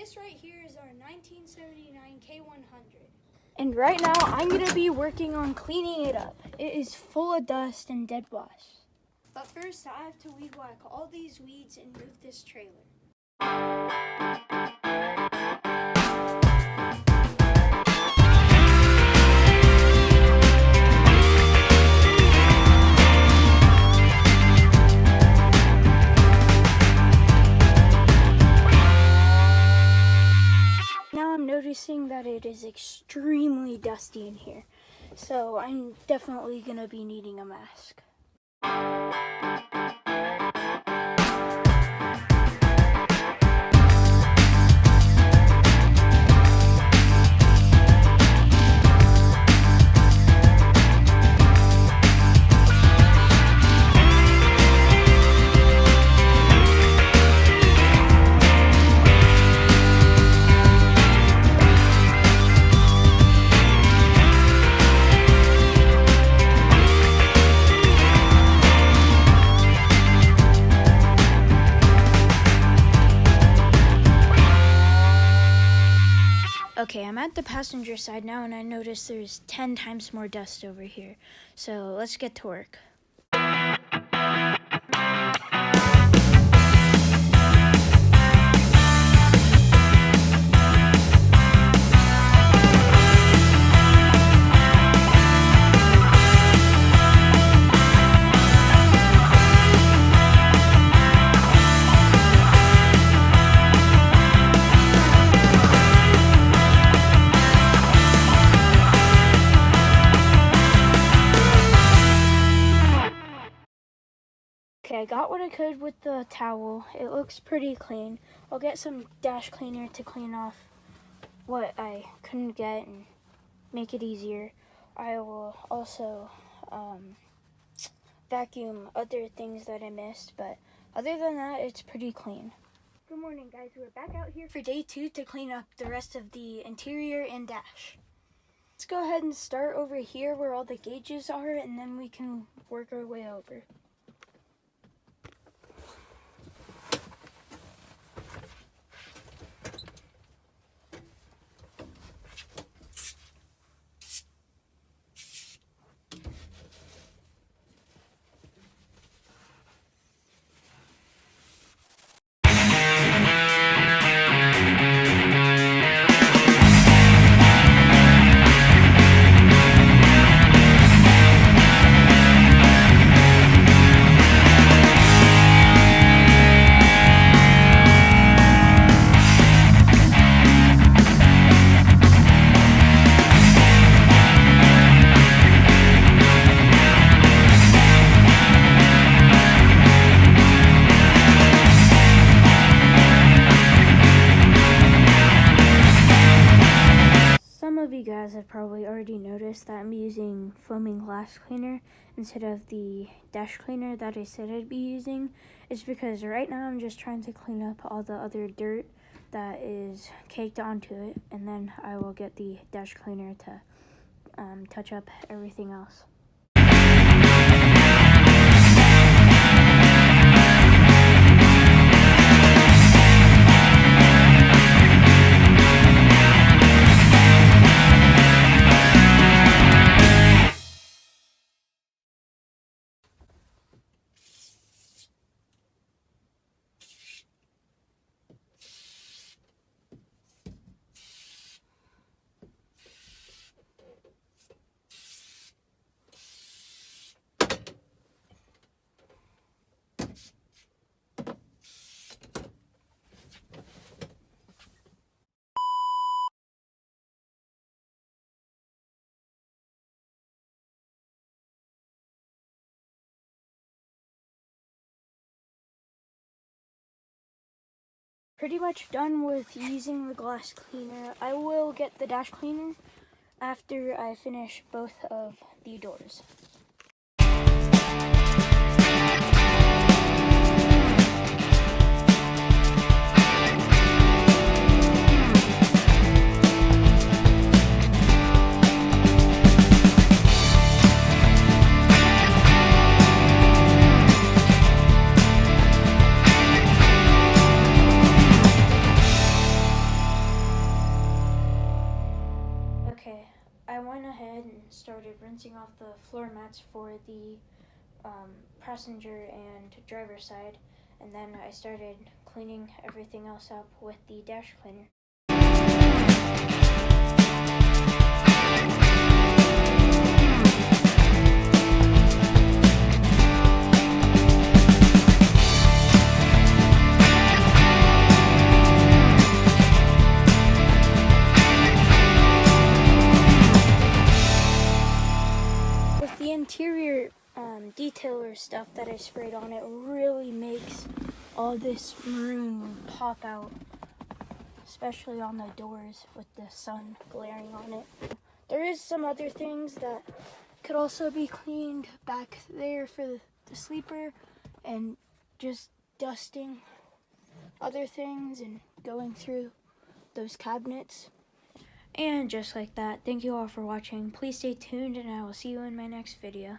This right here is our 1979 K100. And right now I'm going to be working on cleaning it up. It is full of dust and dead wasps. But first I have to weed whack all these weeds and move this trailer. Now I'm noticing that it is extremely dusty in here, so I'm definitely going to be needing a mask. Okay, I'm at the passenger side now and I notice there's 10 times more dust over here. So let's get to work. Okay, I got what I could with the towel. It looks pretty clean. I'll get some dash cleaner to clean off what I couldn't get and make it easier. I will also vacuum other things that I missed, but other than that, it's pretty clean. Good morning, guys. We're back out here for day 2 to clean up the rest of the interior and dash. Let's go ahead and start over here where all the gauges are, and then we can work our way over. Some of you guys have probably already noticed that I'm using foaming glass cleaner instead of the dash cleaner that I said I'd be using. It's because right now I'm just trying to clean up all the other dirt that is caked onto it, and then I will get the dash cleaner to touch up everything else. Pretty much done with using the glass cleaner. I will get the dash cleaner after I finish both of the doors. I went ahead and started rinsing off the floor mats for the passenger and driver side, and then I started cleaning everything else up with the dash cleaner. With the interior detailer stuff that I sprayed on, it really makes all this maroon pop out, especially on the doors with the sun glaring on it. There is some other things that could also be cleaned back there for the sleeper, and just dusting other things and going through those cabinets. And just like that, thank you all for watching. Please stay tuned and I will see you in my next video.